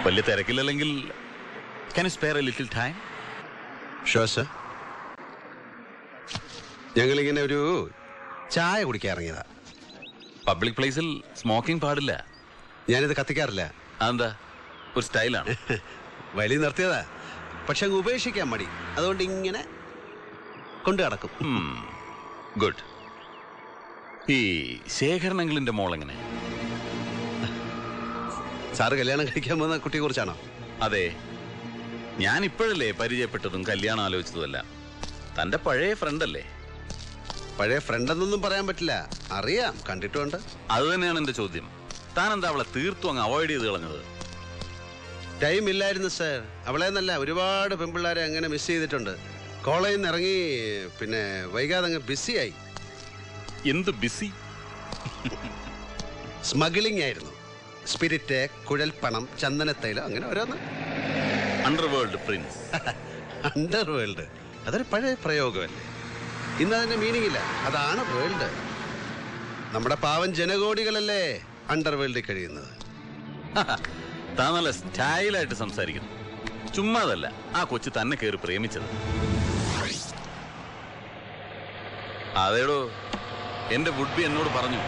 വലിയ തിരക്കില്ലെങ്കിൽ can you spare a little time? Sure sir. ഞങ്ങളിങ്ങനെ ഒരു ചായ കുടിക്കാൻ ഇറങ്ങിയതാ. പബ്ലിക് പ്ലേസിൽ സ്മോക്കിംഗ് പാടില്ല. ഞാനിത് കത്തിക്കാറില്ല. അതെന്താ? ഒരു സ്റ്റൈലാണ്. വലിയ നിർത്തിയതാ, പക്ഷെ അങ്ങ് ഉപേക്ഷിക്കാൻ മടി. അതുകൊണ്ട് ഇങ്ങനെ കൊണ്ടു നടക്കും. ഗുഡ്. ഈ ശേഖരണങ്ങളിന്റെ മോളെങ്ങനെ? സാറ് കല്യാണം കഴിക്കാൻ പോകുന്ന കുട്ടിയെ കുറിച്ചാണോ? അതെ, ഞാൻ ഇപ്പോഴല്ലേ പരിചയപ്പെട്ടതും കല്യാണം ആലോചിച്ചതുമല്ല. തന്റെ പഴയ ഫ്രണ്ടല്ലേ? പഴയ ഫ്രണ്ടെന്നൊന്നും പറയാൻ പറ്റില്ല, അറിയാം, കണ്ടിട്ടുണ്ട്. അത് തന്നെയാണ് എന്റെ ചോദ്യം. താൻ എന്താ അവളെ തീർത്തും അങ്ങ് അവോയ്ഡ് ചെയ്ത് കളഞ്ഞത്? ടൈം ഇല്ലായിരുന്നു സർ. അവളെ എന്നല്ല, ഒരുപാട് പെൺപിള്ളേരെ അങ്ങനെ മിസ് ചെയ്തിട്ടുണ്ട്. കോളേജിൽ നിന്ന് ഇറങ്ങി പിന്നെ വൈകാതെ അങ്ങ് ബിസിയായി. എന്ത് ബിസി? സ്മഗ്ലിംഗ് ആയിരുന്നു. സ്പിരിറ്റ്, കുഴൽപ്പണം, ചന്ദനത്തൈലം, അങ്ങനെ ഓരോന്ന്. Underworld Prince. അണ്ടർവേൾഡ് അതൊരു പഴയ പ്രയോഗമല്ലേ? ഇന്ന് അതിന്റെ മീനിങ് ഇല്ല. അതാണ് വേൾഡ്. നമ്മുടെ പാവം ജനകോടികളല്ലേ അണ്ടർവേൾഡിൽ കഴിയുന്നത്. താൻ നല്ല സ്റ്റൈലായിട്ട് സംസാരിക്കുന്നു. ചുമ്മാതല്ല ആ കൊച്ചു തന്നെ കയറി പ്രേമിച്ചത്. അതേടോ, എന്റെ വുഡ്ബി എന്നോട് പറഞ്ഞു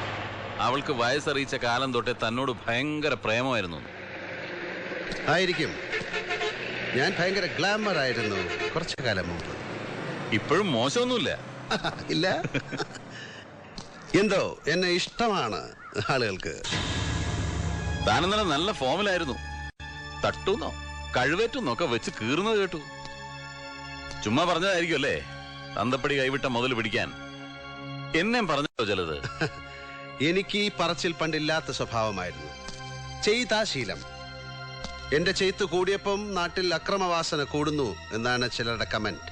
അവൾക്ക് വയസ്സറിയിച്ച കാലം തൊട്ടേ തന്നോട് ഭയങ്കര പ്രേമമായിരുന്നു. ആയിരിക്കും. ഞാൻ ഭയങ്കര ഗ്ലാമർ ആയിരുന്നു കുറച്ചു കാലം മുമ്പ്. ഇപ്പോഴും മോശമൊന്നുമില്ല. ഇല്ല, എന്തോ എന്നെ ഇഷ്ടമാണ് ആളുകൾക്ക്. താനെന്നല്ല നല്ല ഫോമിലായിരുന്നു. തട്ടുന്നോ കഴിവേറ്റുന്നൊക്കെ വെച്ച് കീറുന്നത് കേട്ടു. ചുമ്മാ പറഞ്ഞതായിരിക്കും അല്ലേ തന്തപ്പടി കൈവിട്ട മുതൽ പിടിക്കാൻ? എന്നെ പറഞ്ഞോ ചിലത്? എനിക്ക് ഈ പറച്ചിൽ പണ്ടില്ലാത്ത സ്വഭാവമായിരുന്നു. ചെയ്താ ശീലം. എന്റെ ചെയ്ത്ത് കൂടിയപ്പം നാട്ടിൽ അക്രമവാസന കൂടുന്നു എന്നാണ് ചിലരുടെ കമന്റ്.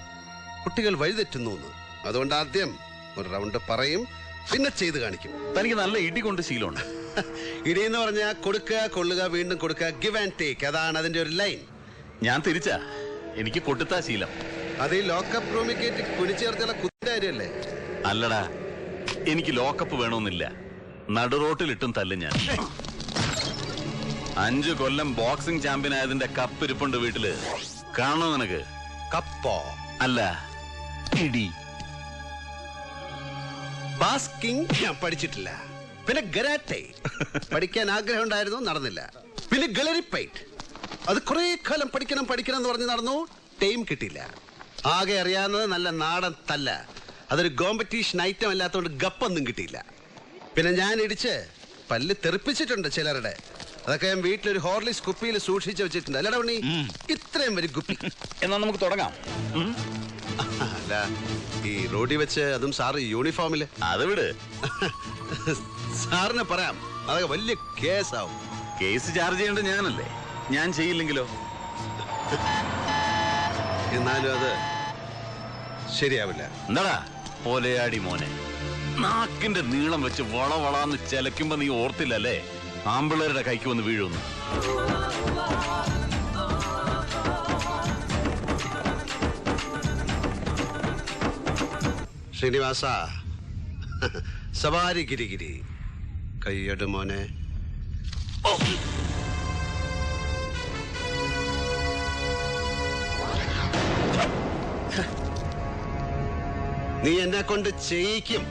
കുട്ടികൾ വഴിതെറ്റുന്നു എന്ന്. അതുകൊണ്ട് ആദ്യം ഒരു റൗണ്ട് പറയും, പിന്നെ ചെയ്ത് കാണിക്കും. തനിക്ക് നല്ല ഇടി കൊണ്ട് ശീലമുണ്ട്. ഇടിയെന്ന് പറഞ്ഞാൽ കൊടുക്കുക, കൊള്ളുക, വീണ്ടും കൊടുക്കുക, ഗിവ് ആൻഡ് ടേക്ക്. അതാണ് അതിന്റെ ഒരു ലൈൻ. ഞാൻ തിരിച്ചാ. എനിക്ക് കൊട്ടുത്താ ശീലം. അത് ഈ ലോക്കപ്പ് റൂമിൽ കയറ്റി കുനിച്ചേർത്തുള്ള കുത്തിയല്ലേ? അല്ലടാ, എനിക്ക് ലോക്കപ്പ് വേണമെന്നില്ല. നടുറോട്ടിലിട്ടും തല്ലും ഞാൻ. 5 കൊല്ലം ബോക്സിംഗ് ചാമ്പ്യൻ ആയതിന്റെ കപ്പ് ഇരിപ്പുണ്ട് വീട്ടില്. കാണോ നിനക്ക്? കപ്പോ? അല്ല, ഇടി. ബാസ്കിംഗ് ഞാൻ പഠിച്ചിട്ടില്ല. പിന്നെ ഗരാറ്റെ പഠിക്കാൻ ആഗ്രഹം ഉണ്ടായിരുന്നു, നടന്നില്ല. പിന്നെ ഗളരിപ്പൈറ്റ്, അത് കുറെ കാലം പഠിക്കണം എന്ന് പറഞ്ഞ് നടന്നു, ടൈം കിട്ടിയില്ല. ആകെ അറിയാവുന്നത് നല്ല നാടൻ തല്ല. അതൊരു കോമ്പറ്റീഷൻ ഐറ്റം അല്ലാത്തതുകൊണ്ട് ഗപ്പൊന്നും കിട്ടിയില്ല. പിന്നെ ഞാൻ ഇടിച്ച് പല്ല് തെറിപ്പിച്ചിട്ടുണ്ട് ചിലരുടെ. അതൊക്കെ ഞാൻ വീട്ടിലൊരു ഹോർലിക്സ് കുപ്പിയിൽ സൂക്ഷിച്ച് വെച്ചിട്ടുണ്ട്. അല്ലടാ ഉണ്ണി, ഇത്രയും വരും കുപ്പി. എന്നാ നമുക്ക് തുടങ്ങാം. അല്ല, ഈ റോഡിൽ വെച്ച്, അതും സാറ് യൂണിഫോമില്. അത് വിട്. സാറിന് പറയാം, അതൊക്കെ വലിയ കേസാവും. കേസ് ചാർജ് ചെയ്യേണ്ടത് ഞാനല്ലേ? ഞാൻ ചെയ്യില്ലെങ്കിലോ? എന്നാലും അത് ശരിയാവില്ല. എന്താടാ പോലെയാടി മോനെ? നാക്കിന്റെ നീളം വെച്ച് വളവളാന്ന് ചെലക്കുമ്പോ നീ ഓർത്തില്ലല്ലേ ആമ്പിള്ളേരുടെ കൈക്ക് വന്ന് വീഴുന്നു? ശ്രീനിവാസ, സവാരി ഗിരിഗിരി, കയ്യട് മോനെ. നീ എന്നെ കൊണ്ട് ചെയ്യിക്കും.